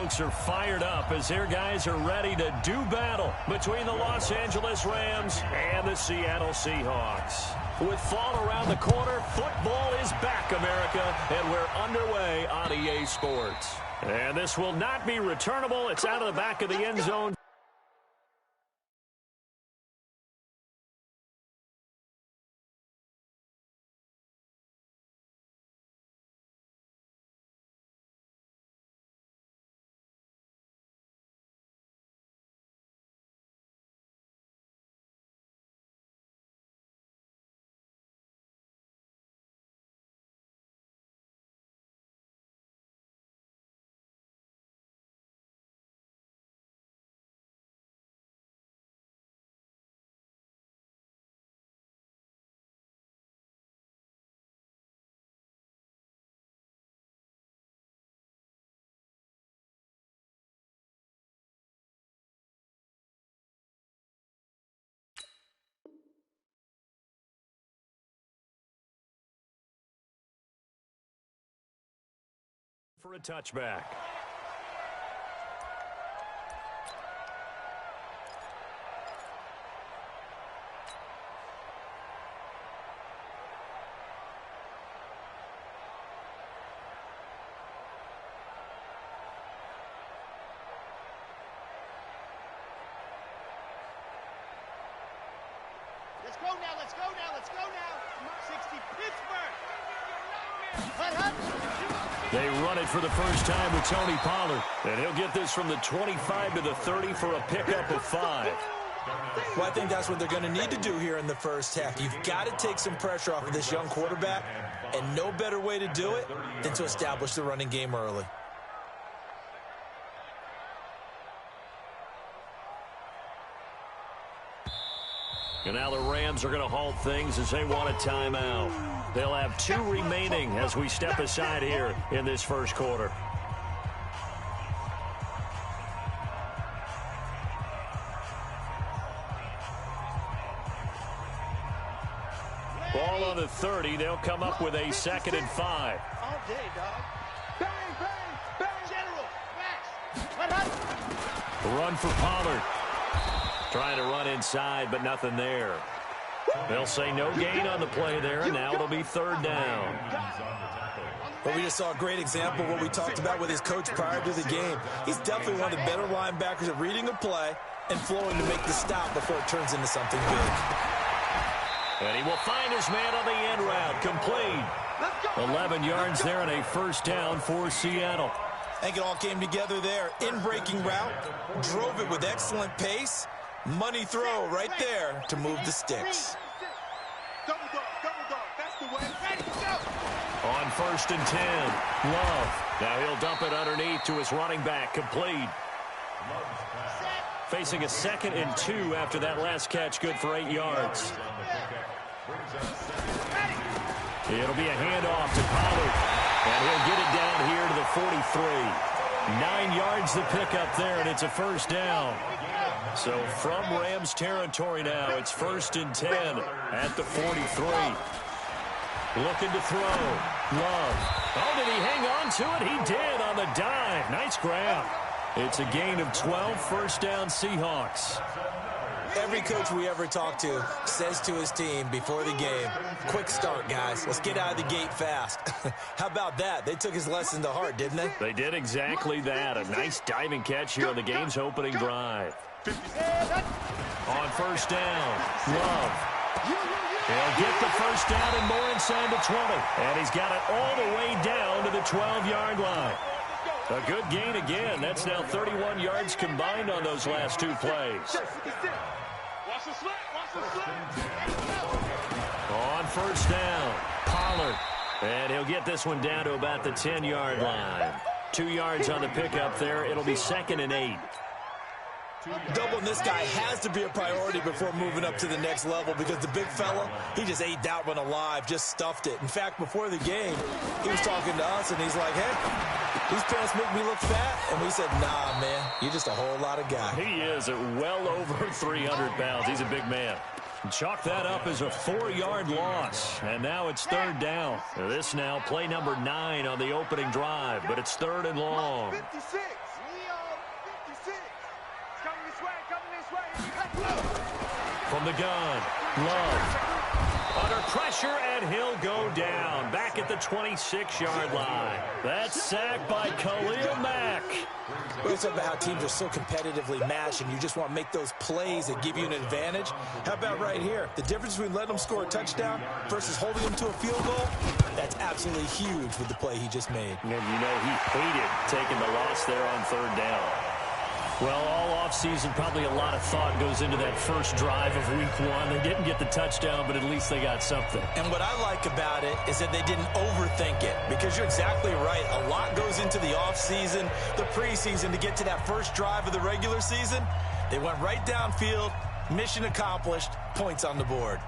folks are fired up as their guys are ready to do battle between the Los Angeles Rams and the Seattle Seahawks. With fall around the corner, football is back, America, and we're underway on EA Sports. And this will not be returnable. It's out of the back of the end zone. For a touchback. Let's go now, let's go now, let's go now. 60 Pittsburgh. Hut. They run it for the first time with Tony Pollard. And he'll get this from the 25 to the 30 for a pickup of 5. Well, I think that's what they're going to need to do here in the first half. You've got to take some pressure off of this young quarterback, and no better way to do it than to establish the running game early. And now the Rams are going to halt things as they want a timeout. They'll have 2 remaining as we step aside here in this first quarter. Ball on the 30. They'll come up with a 2nd and 5. All day, dog. Bang, bang, bang. General, Max. Run for Pollard. Trying to run inside, but nothing there. They'll say no gain on the play there, and now it'll be 3rd down. But we just saw a great example of what we talked about with his coach prior to the game. He's definitely one of the better linebackers at reading a play and flowing to make the stop before it turns into something big. And he will find his man on the end route. Complete. 11 yards there and a 1st down for Seattle. I think it all came together there. In-breaking route, drove it with excellent pace. Money throw right there to move the sticks. Double dog, that's the way. Ready, go. On 1st and 10, Love. Now he'll dump it underneath to his running back, complete. Facing a 2nd and 2 after that last catch, good for 8 yards. It'll be a handoff to Pollard, and he'll get it down here to the 43. 9 yards the pickup there, and it's a 1st down. So from Rams territory now, it's 1st and 10 at the 43. Looking to throw. Love. Oh, did he hang on to it? He did on the dive. Nice grab. It's a gain of 12, 1st down Seahawks. Every coach we ever talk to says to his team before the game, quick start, guys. Let's get out of the gate fast. How about that? They took his lesson to heart, didn't they? They did exactly that. A nice diving catch here on the game's opening drive. On 1st down, Love. He'll get the 1st down and more inside the 20. And he's got it all the way down to the 12-yard line. A good gain again. That's now 31 yards combined on those last 2 plays. On 1st down, Pollard. And he'll get this one down to about the 10-yard line. 2 yards on the pickup there. It'll be 2nd and 8. Doubling this guy has to be a priority before moving up to the next level because the big fella, he just ate that one alive, just stuffed it. In fact, before the game, he was talking to us, and he's like, hey, these pants make me look fat. And we said, nah, man, you're just a whole lot of guy. He is at well over 300 pounds. He's a big man. Chalk that up as a 4-yard loss, and now it's 3rd down. This now play number 9 on the opening drive, but it's 3rd and long. From the gun, Love. Under pressure, and he'll go down. Back at the 26-yard line. That's sacked by Khalil Mack. We're talking about how teams are so competitively matched, and you just want to make those plays that give you an advantage. How about right here? The difference between letting them score a touchdown versus holding them to a field goal, that's absolutely huge with the play he just made. And you know he hated taking the loss there on third down. Well, all offseason, probably a lot of thought goes into that first drive of week one. They didn't get the touchdown, but at least they got something. And what I like about it is that they didn't overthink it, because you're exactly right. A lot goes into the offseason, the preseason, to get to that first drive of the regular season. They went right downfield, mission accomplished, points on the board.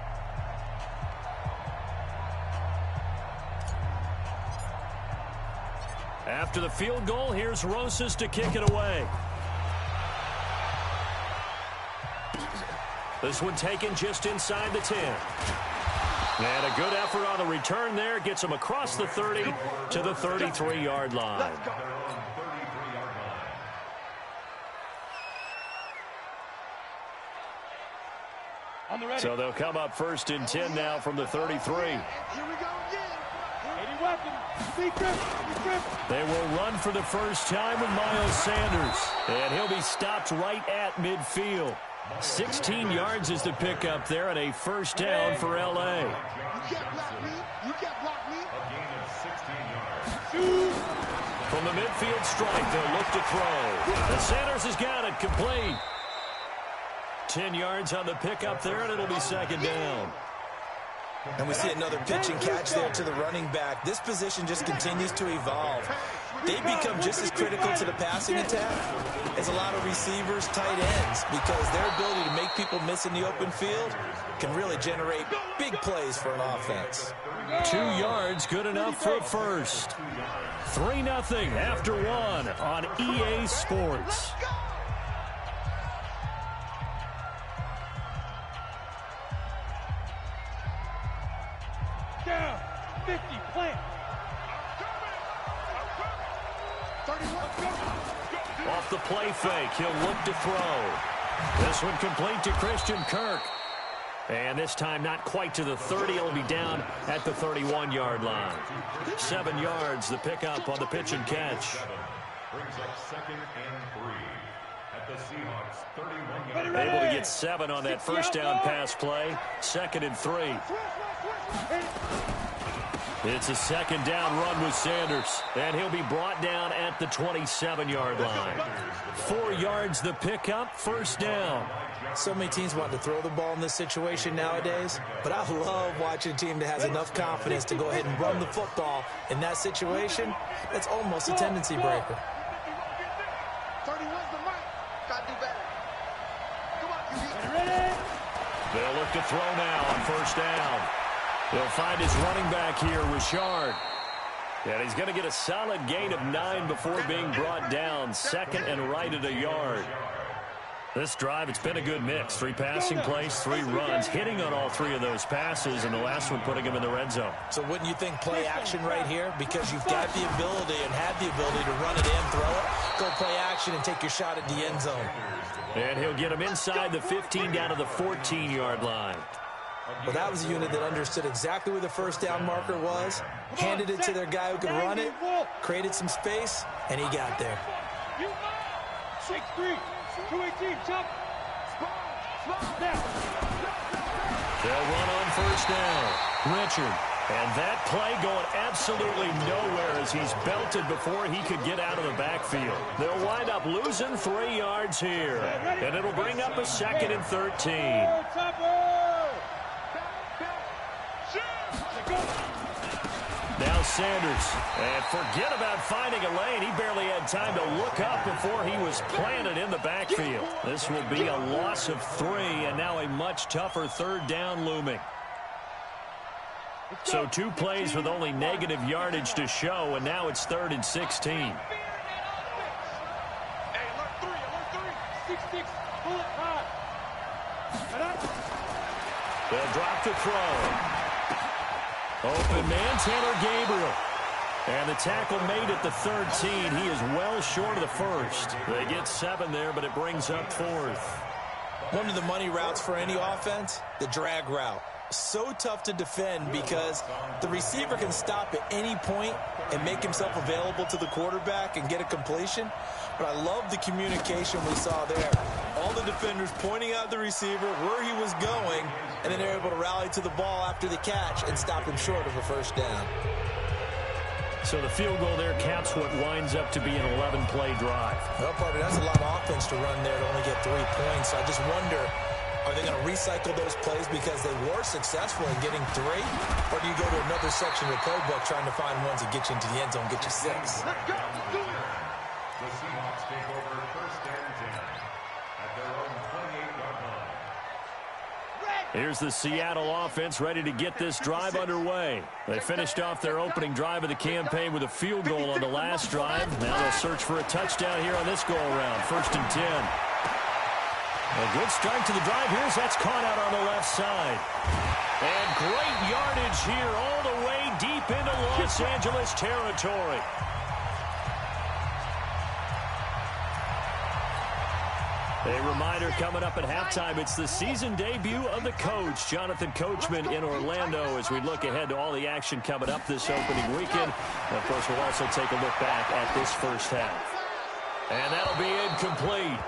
After the field goal, here's Rosas to kick it away. This one taken just inside the 10. And a good effort on the return there. Gets him across the 30 to the 33-yard line. So they'll come up first and 10 now from the 33. Here we go again. They will run for the first time with Miles Sanders. And he'll be stopped right at midfield. 16 yards is the pickup there, and a first down for L.A. You can't block me. You can't block me. A gain of 16 yards. From the midfield strike, they'll look to throw. And Sanders has got it complete. 10 yards on the pickup there, and it'll be second down. And we see another pitch and catch there to the running back. This position just continues to evolve. They become just as critical to the passing attack as a lot of receivers, tight ends, because their ability to make people miss in the open field can really generate big plays for an offense. 2 yards, good enough for a first. 3-0 after one on EA Sports. Down. 50, plant. Off the play fake, he'll look to throw. This one complete to Christian Kirk. And this time not quite to the 30. It'll be down at the 31-yard line. 7 yards, the pickup on the pitch and catch. Brings up 2nd and 3 at the Seahawks 31-yard line. Able to get 7 on that first down pass play. 2nd and 3. It's a second down run with Sanders, and he'll be brought down at the 27-yard line. 4 yards the pickup, first down. So many teams want to throw the ball in this situation nowadays, but I love watching a team that has enough confidence to go ahead and run the football in that situation. That's almost a tendency breaker. 31's the mark. Gotta do better. Come on, ready? They'll look to throw now on first down. He'll find his running back here, Richard. And he's going to get a solid gain of 9 before being brought down. 2nd and right at a yard. This drive, it's been a good mix. 3 passing plays, 3 runs, hitting on all 3 of those passes, and the last one putting him in the red zone. So wouldn't you think play action right here? Because you've got the ability and have the ability to run it in, throw it, go play action, and take your shot at the end zone. And he'll get him inside the 15 down to the 14-yard line. Well, that was a unit that understood exactly where the first down marker was, handed it to their guy who could run it, created some space, and he got there. 6-3, 218, jump. They'll run on first down. Richard. And that play going absolutely nowhere as he's belted before he could get out of the backfield. They'll wind up losing 3 yards here. And it'll bring up a 2nd and 13. Now Sanders, and forget about finding a lane. He barely had time to look up before he was planted in the backfield. This will be a loss of 3, and now a much tougher 3rd down looming. So 2 plays with only negative yardage to show, and now it's 3rd and 16. Hey, alert 3, 6-6, bullet high. They'll drop the throw. Open man, Taylor Gabriel. And the tackle made at the 13. He is well short of the first. They get 7 there, but it brings up 4th. One of the money routes for any offense, the drag route. So tough to defend because the receiver can stop at any point and make himself available to the quarterback and get a completion. But I love the communication we saw there. All the defenders pointing out the receiver, where he was going, and then they're able to rally to the ball after the catch and stop him short of a first down. So the field goal there caps what winds up to be an 11-play drive. Well, partner, that's a lot of offense to run there to only get 3 points. I just wonder, are they going to recycle those plays because they were successful in getting 3? Or do you go to another section of the playbook trying to find ones that get you into the end zone, get you 6? The Seahawks take over first and 10 at their own 28-yard line. Here's the Seattle offense ready to get this drive underway. They finished off their opening drive of the campaign with a field goal on the last drive. Now they'll search for a touchdown here on this go-around. First and 10. A good start to the drive. That's caught out on the left side. And great yardage here all the way deep into Los Angeles territory. A reminder coming up at halftime, it's the season debut of the coach, Jonathan Coachman, in Orlando, as we look ahead to all the action coming up this opening weekend. And of course, we'll also take a look back at this first half. And that'll be incomplete.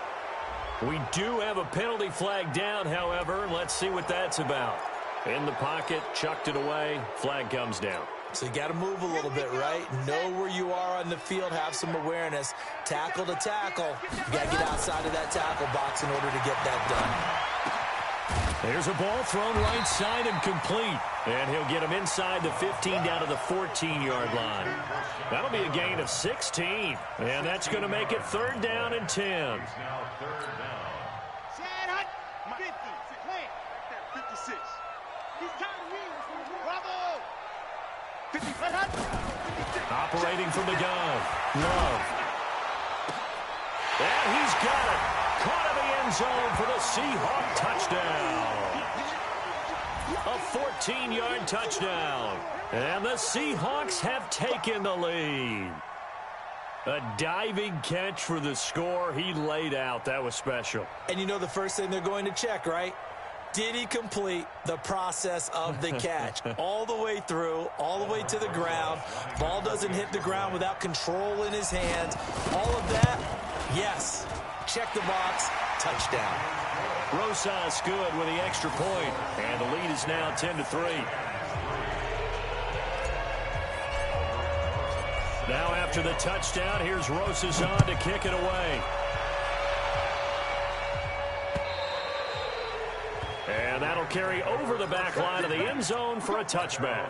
We do have a penalty flag down, however. Let's see what that's about. In the pocket, chucked it away, flag comes down. So you got to move a little bit, right? Know where you are on the field, have some awareness. Tackle to tackle. You got to get outside of that tackle box in order to get that done. There's a ball thrown right side and complete. And he'll get him inside the 15 down to the 14-yard line. That'll be a gain of 16. And that's going to make it 3rd down and 10. Now 3rd down. 50. Clear. 56. He's trying to win. Bravo. 50. Operating from the gun. Love. And he's got it. Caught in the end zone for the Seahawk touchdown. A 14-yard touchdown. And the Seahawks have taken the lead. A diving catch for the score. He laid out. That was special. And you know the first thing they're going to check, right? Did he complete the process of the catch? All the way through, all the way to the ground. Ball doesn't hit the ground without control in his hands. All of that, yes. Check the box, touchdown. Rosas good with the extra point. And the lead is now 10-3. Now after the touchdown, here's Rosas on to kick it away. And that'll carry over the back line of the end zone for a touchback.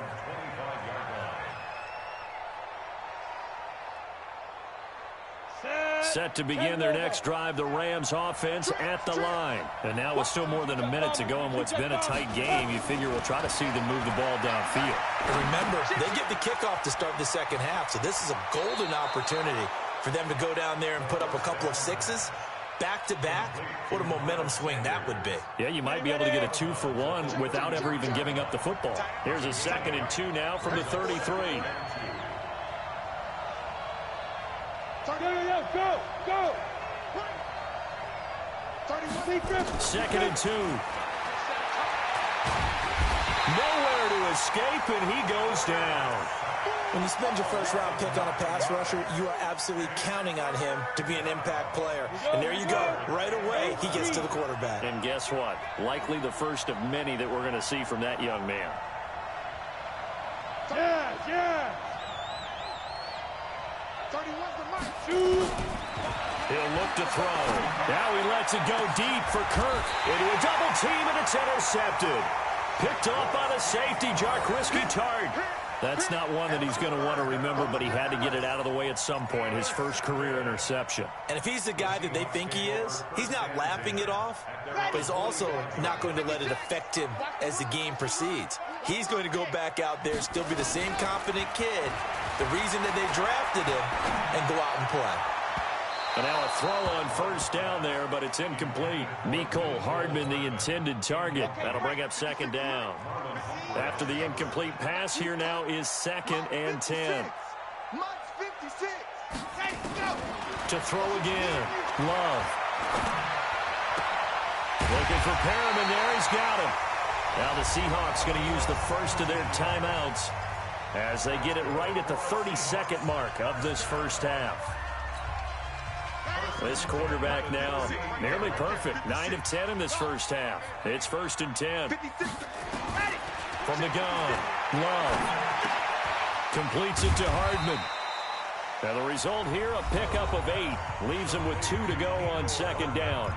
Set to begin their next drive, the Rams offense at the line. And now with still more than a minute to go in what's been a tight game, you figure we'll try to see them move the ball downfield. And remember, they get the kickoff to start the second half, so this is a golden opportunity for them to go down there and put up a couple of sixes. Back-to-back, what a momentum swing that would be. Yeah, you might be able to get a 2-for-1 without ever even giving up the football. Here's a 2nd and 2 now from the 33. Go! 2nd and 2. Nowhere to escape, and he goes down. When you spend your first-round pick on a pass rusher, you are absolutely counting on him to be an impact player. And there you go. Right away, he gets to the quarterback. And guess what? Likely the first of many that we're going to see from that young man. Yeah! 31's the mark. He'll look to throw. Now he lets it go deep for Kirk. Into a double team, and it's intercepted. Picked off by the safety, Jarkrisky Tart. That's not one that he's going to want to remember, but he had to get it out of the way at some point, his first career interception. And if he's the guy that they think he is, he's not laughing it off, but he's also not going to let it affect him as the game proceeds. He's going to go back out there, still be the same confident kid, the reason that they drafted him, and go out and play. And now a throw on first down there, but it's incomplete. Mecole Hardman, the intended target. That'll bring up 2nd down. After the incomplete pass, here now is 2nd and 10. To throw again. Love. Looking for Perriman there. He's got him. Now the Seahawks going to use the first of their timeouts as they get it right at the 30-second mark of this first half. This quarterback now nearly perfect. 9 of 10 in this first half. It's 1st and 10. From the gun, Love completes it to Hardman. Now the result here, a pickup of 8. Leaves them with 2 to go on 2nd down.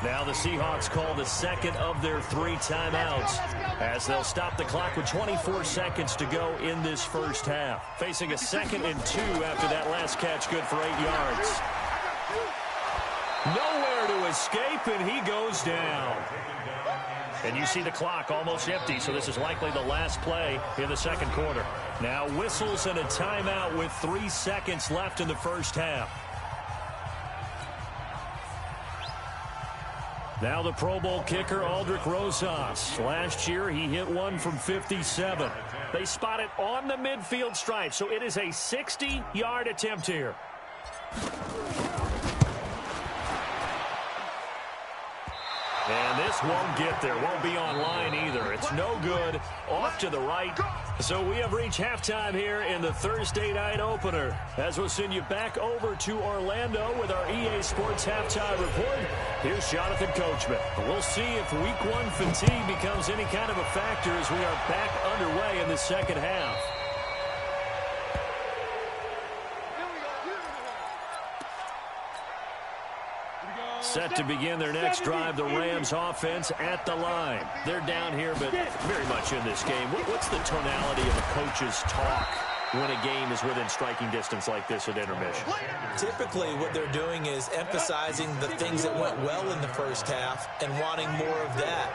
Now the Seahawks call the second of their 3 timeouts as they'll stop the clock with 24 seconds to go in this first half. Facing a 2nd and 2 after that last catch, good for 8 yards. Nowhere to escape, and he goes down. And you see the clock almost empty, so this is likely the last play in the second quarter. Now whistles and a timeout with 3 seconds left in the first half. Now the Pro Bowl kicker, Aldrick Rosas. Last year, he hit one from 57. They spot it on the midfield stripe, so it is a 60-yard attempt here. And this won't get there. Won't be online either. It's no good. Off to the right. So we have reached halftime here in the Thursday night opener. As we'll send you back over to Orlando with our EA Sports halftime report. Here's Jonathan Coachman. We'll see if week 1 fatigue becomes any kind of a factor as we are back underway in the second half. Set to begin their next drive, the Rams offense at the line. They're down here, but very much in this game. What's the tonality of a coach's talk when a game is within striking distance like this at intermission? Typically, what they're doing is emphasizing the things that went well in the first half and wanting more of that.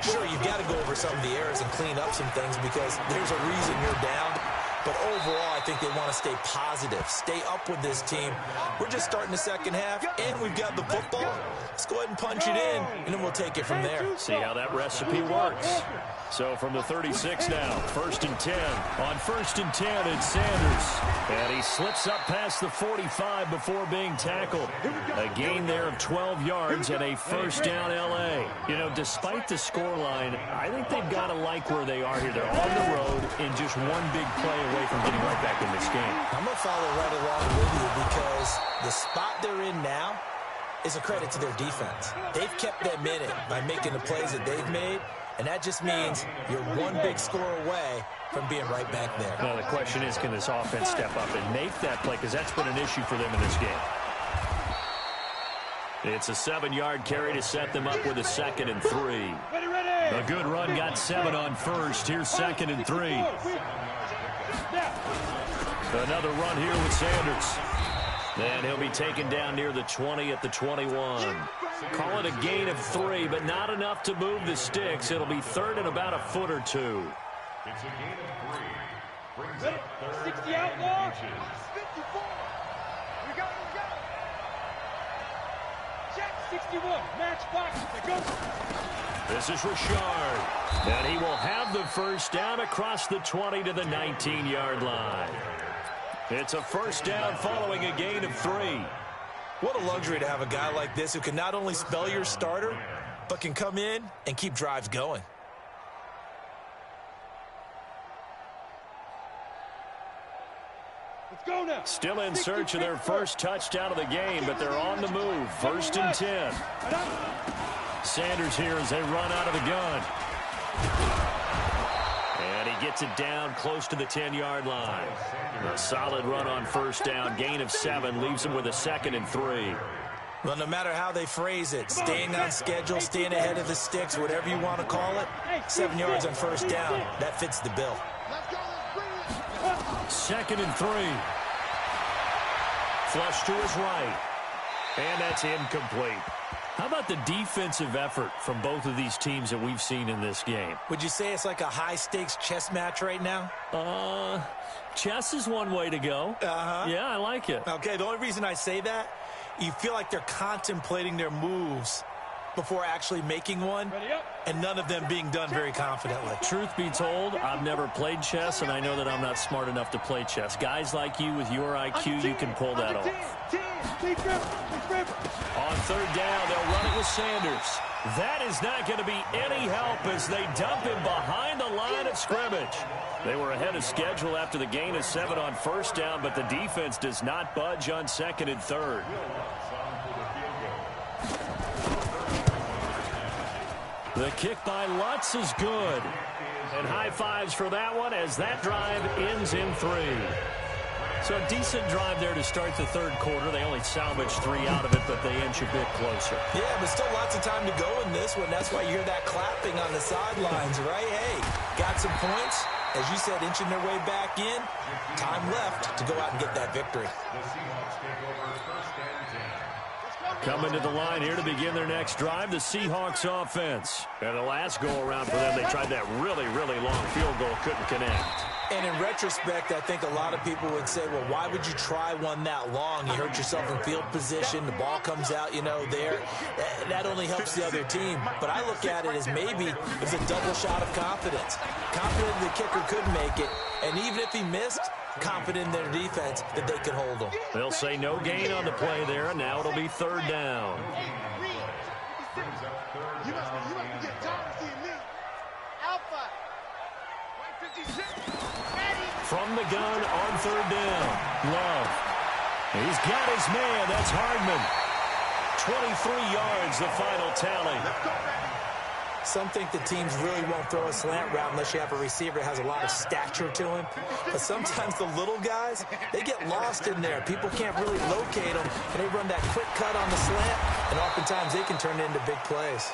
Sure, you've got to go over some of the errors and clean up some things because there's a reason you're down. But overall, I think they want to stay positive, stay up with this team. We're just starting the second half, and we've got the football. Let's go ahead and punch it in, and then we'll take it from there. See how that recipe works. So from the 36 now, 1st and 10. On 1st and 10, it's Sanders. And he slips up past the 45 before being tackled. A gain there of 12 yards and a first down L.A. You know, despite the scoreline, I think they've got to like where they are here. They're on the road in just one big play away from getting right back in this game. I'm going to follow right along with you because the spot they're in now is a credit to their defense. They've kept them in it by making the plays that they've made. And that just means you're one big score away from being right back there. Now the question is, can this offense step up and make that play? Because that's been an issue for them in this game. It's a 7-yard carry to set them up with a 2nd and 3. A good run got 7 on first. Here's 2nd and 3. Another run here with Sanders. And he'll be taken down near the 20 at the 21. Call it a gain of 3, but not enough to move the sticks. It'll be 3rd and about a foot or 2. It's a gain of 3. Brings up 3rd 60 outlaw. inches. 54. We got it. Check 61. Match box. Go. This is Richard. And he will have the first down across the 20 to the 19-yard line. It's a first down following a gain of 3. What a luxury to have a guy like this who can not only spell your starter, but can come in and keep drives going. Let's go now. Still in search of their first touchdown of the game, but they're on the move. 1st and 10. Sanders here as they run out of the gun. And he gets it down close to the 10-yard line. A solid run on first down. Gain of 7 leaves him with a 2nd and 3. Well, no matter how they phrase it, staying on schedule, staying ahead of the sticks, whatever you want to call it, 7 yards on first down, that fits the bill. 2nd and 3. Flush to his right. And that's incomplete. How about the defensive effort from both of these teams that we've seen in this game? Would you say it's like a high-stakes chess match right now? Chess is one way to go. Yeah, I like it. Okay, the only reason I say that, you feel like they're contemplating their moves before actually making one, and none of them being done very confidently. Truth be told, I've never played chess, and I know that I'm not smart enough to play chess. Guys like you with your IQ, you can pull that off. On third down, they'll run it with Sanders. That is not going to be any help as they dump him behind the line of scrimmage. They were ahead of schedule after the gain of 7 on first down, but the defense does not budge on second and third. The kick by Lutz is good. And high fives for that one as that drive ends in 3. So a decent drive there to start the third quarter. They only salvaged 3 out of it, but they inch a bit closer. Yeah, but still lots of time to go in this one. That's why you hear that clapping on the sidelines, right? Hey, got some points. As you said, inching their way back in. Time left to go out and get that victory. Coming to the line here to begin their next drive, the Seahawks offense. And the last go-around for them, they tried that really, really long field goal, couldn't connect. And in retrospect, I think a lot of people would say, well, why would you try one that long? You hurt yourself in field position. The ball comes out, there. That only helps the other team. But I look at it as maybe it's a double shot of confidence. Confident the kicker could make it. And even if he missed, confident in their defense that they could hold him. They'll say no gain on the play there, and now it'll be third down. You must get Tom to see me. Alpha. 156. From the gun on third down. Love. He's got his man. That's Hardman. 23 yards, the final tally. Some think the teams really won't throw a slant route unless you have a receiver that has a lot of stature to him. But sometimes the little guys, they get lost in there. People can't really locate them, and they run that quick cut on the slant, and oftentimes they can turn it into big plays.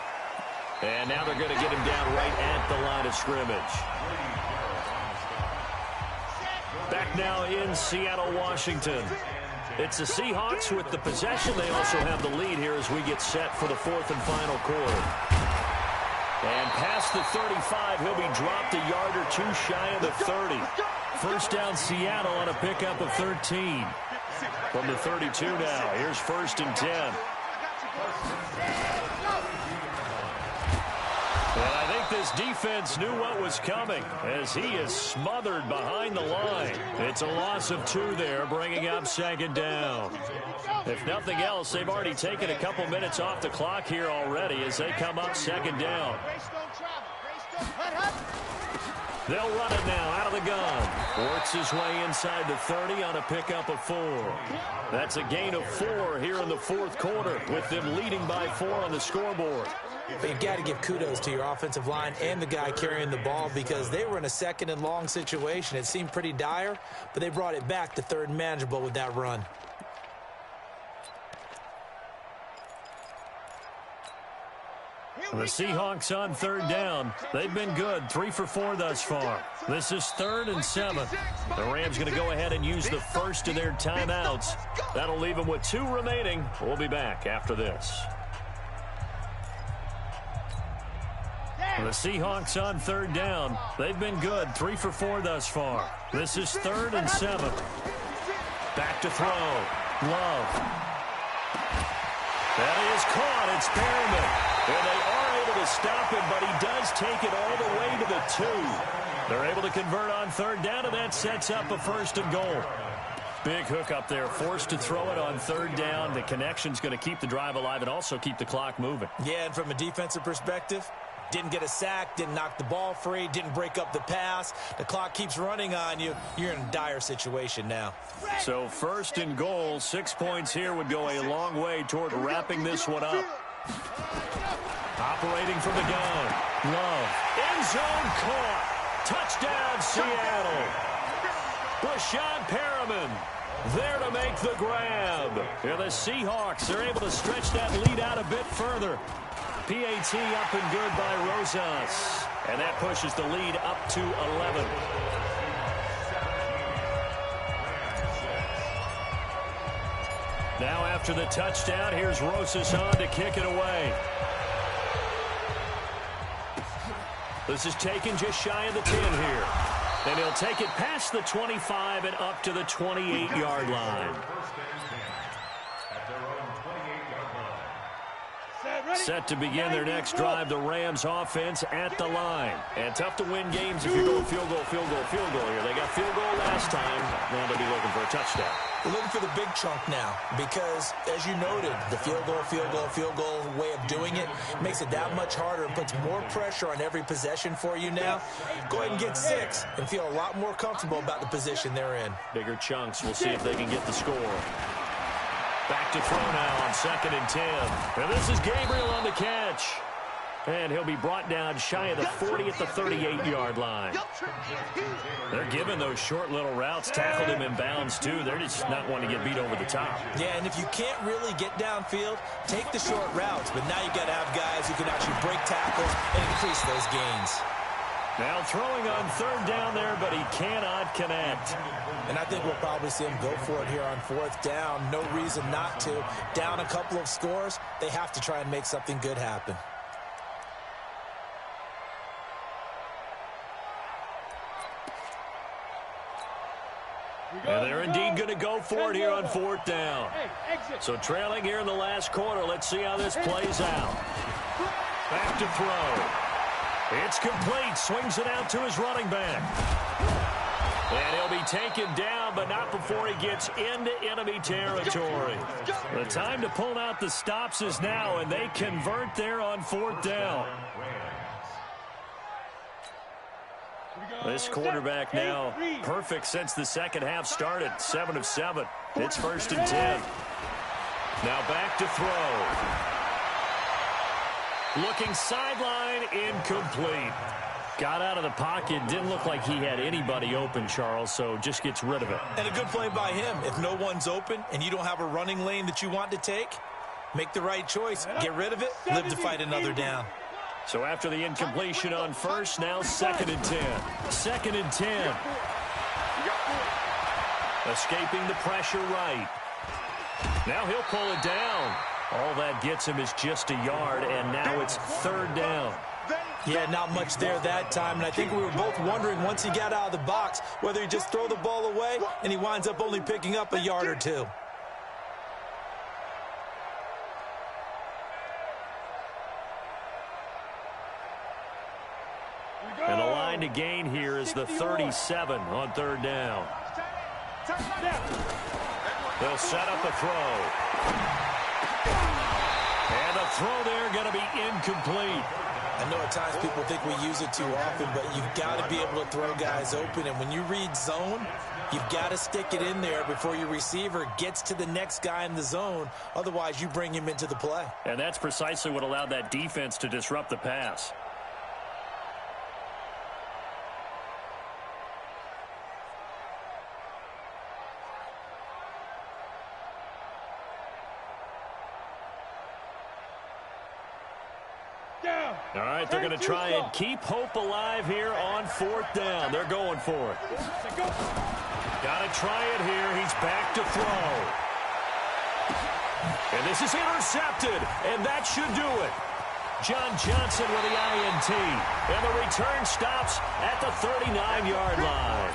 And now they're going to get him down right at the line of scrimmage. Back now in Seattle, Washington. It's the Seahawks with the possession. They also have the lead here as we get set for the fourth and final quarter. And past the 35, he'll be dropped a yard or 2 shy of the 30. First down Seattle on a pickup of 13. From the 32 now, here's first and 10. And I think this defense knew what was coming as he is smothered behind the line. It's a loss of 2 there, bringing up second down. If nothing else, they've already taken a couple minutes off the clock here already as they come up second down. They'll run it now out of the gun. Works his way inside the 30 on a pickup of 4. That's a gain of 4 here in the fourth quarter with them leading by 4 on the scoreboard. But you've got to give kudos to your offensive line and the guy carrying the ball because they were in a second and long situation. It seemed pretty dire, but they brought it back to third and manageable with that run. The Seahawks on third down. They've been good, 3 for 4 thus far. This is 3rd and 7. The Rams going to go ahead and use the first of their timeouts. That'll leave them with 2 remaining. We'll be back after this. The Seahawks on third down. They've been good, 3 for 4 thus far. This is 3rd and 7. Back to throw. Love. That is caught. It's Perriman. And they are able to stop him, but he does take it all the way to the 2. They're able to convert on third down, and that sets up a first and goal. Big hook up there, forced to throw it on third down. The connection's going to keep the drive alive and also keep the clock moving. Yeah, and from a defensive perspective, didn't get a sack, didn't knock the ball free, didn't break up the pass. The clock keeps running on you. You're in a dire situation now. So first and goal, 6 points here would go a long way toward wrapping this one up. Operating from the gun. Love. End zone caught. Touchdown, Seattle. Brashad Perriman there to make the grab. And the Seahawks are able to stretch that lead out a bit further. PAT up and good by Rosas. And that pushes the lead up to 11. Now after the touchdown, here's Rosas on to kick it away. This is taken just shy of the 10 here. And he'll take it past the 25 and up to the 28-yard line. Set to begin their next drive, the Rams offense at the line. And tough to win games if you're going field goal, field goal, field goal here. They got field goal last time. Now they'll be looking for a touchdown. We're looking for the big chunk now because, as you noted, the field goal way of doing it makes it that much harder and puts more pressure on every possession for you now. Go ahead and get 6 and feel a lot more comfortable about the position they're in. Bigger chunks. We'll see if they can get the score. Back to throw now on 2nd and 10. And this is Gabriel on the catch. And he'll be brought down shy of the 40 at the 38-yard line. They're giving those short little routes. Tackled him in bounds, too. They're just not wanting to get beat over the top. Yeah, and if you can't really get downfield, take the short routes. But now you've got to have guys who can actually break tackles and increase those gains. Now throwing on 3rd down there, but he cannot connect. And I think we'll probably see him go for it here on 4th down. No reason not to. Down a couple of scores, they have to try and make something good happen. And they're indeed going to go for it here on 4th down. So trailing here in the last quarter. Let's see how this plays out. Back to throw. It's complete. Swings it out to his running back. And he'll be taken down, but not before he gets into enemy territory. The time to pull out the stops is now, and they convert there on 4th down. This quarterback now perfect since the second half started. 7 of 7. It's 1st and 10. Now back to throw. Looking sideline, incomplete. Got out of the pocket. Didn't look like he had anybody open, Charles, so just gets rid of it. And a good play by him. If no one's open and you don't have a running lane that you want to take, make the right choice. Get rid of it. Live to fight another down. So after the incompletion on 1st, now 2nd and 10. 2nd and 10. Escaping the pressure right. Now he'll pull it down. All that gets him is just a yard, and now it's 3rd down. Yeah, not much there that time, and I think we were both wondering once he got out of the box whether he'd just throw the ball away, and he winds up only picking up a yard or 2. And the line to gain here is the 37 on 3rd down. They'll set up a throw. And the throw there going to be incomplete. I know at times people think we use it too often, but you've got to be able to throw guys open. And when you read zone, you've got to stick it in there before your receiver gets to the next guy in the zone. Otherwise, you bring him into the play. And that's precisely what allowed that defense to disrupt the pass. All right, they're going to try and keep hope alive here on 4th down. They're going for it. Got to try it here. He's back to throw. And this is intercepted, and that should do it. John Johnson with the INT. And the return stops at the 39-yard line.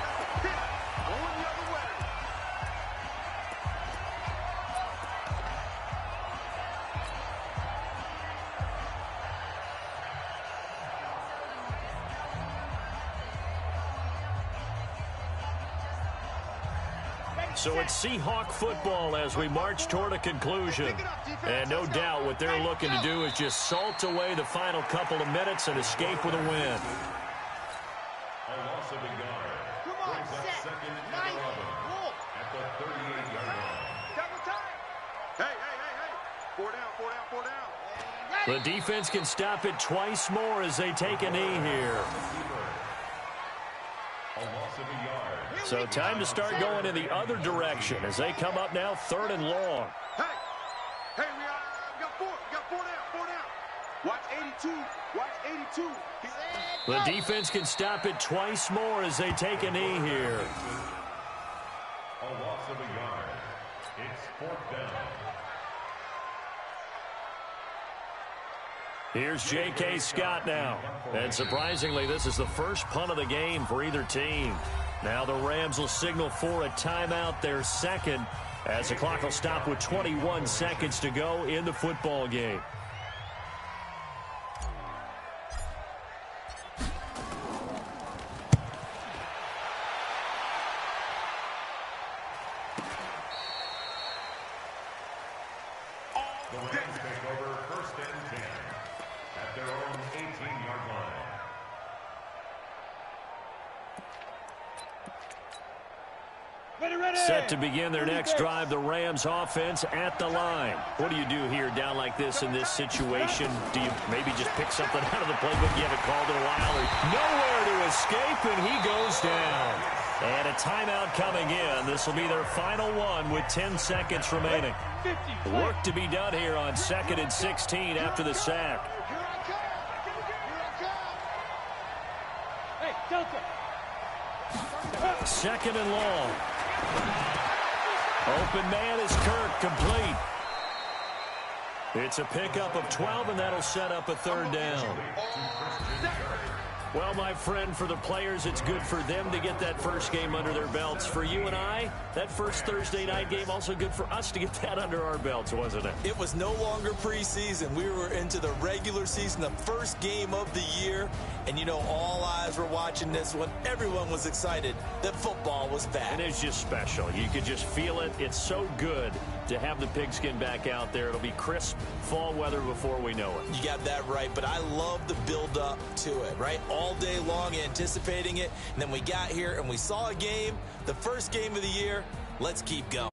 So it's Seahawk football as we march toward a conclusion. And no doubt what they're looking to do is just salt away the final couple of minutes and escape with a win. A loss of a yard. Brings up 2nd and 11 at the 38-yard line. Hey. 4 down, 4 down, 4 down. The defense can stop it twice more as they take a knee here. A loss of a yard. So time to start going in the other direction as they come up now 3rd and long. Hey, we got 4. We got 4 down, 4 down. Watch 82. Watch 82. The defense can stop it twice more as they take a knee here. A loss of a yard. It's 4th down. Here's J.K. Scott now. And surprisingly, this is the first punt of the game for either team. Now the Rams will signal for a timeout, their 2nd, as the clock will stop with 21 seconds to go in the football game. Set to begin their next drive, the Rams offense at the line. What do you do here down like this in this situation? Do you maybe just pick something out of the playbook you haven't called in a while? Or nowhere to escape, and he goes down. And a timeout coming in. This will be their final one with 10 seconds remaining. Work to be done here on 2nd and 16 after the sack. Second and long. Open man is Kirk, complete. It's a pickup of 12, and that'll set up a 3rd down. Well, my friend, for the players, it's good for them to get that first game under their belts. For you and I, that first Thursday night game, also good for us to get that under our belts, wasn't it? It was no longer preseason. We were into the regular season, the first game of the year. And, you know, all eyes were watching this when everyone was excited that football was back. And it's just special. You could just feel it. It's so good to have the pigskin back out there. It'll be crisp fall weather before we know it. You got that right, but I love the build-up to it, right? All day long anticipating it, and then we got here and we saw a game, the first game of the year. Let's keep going.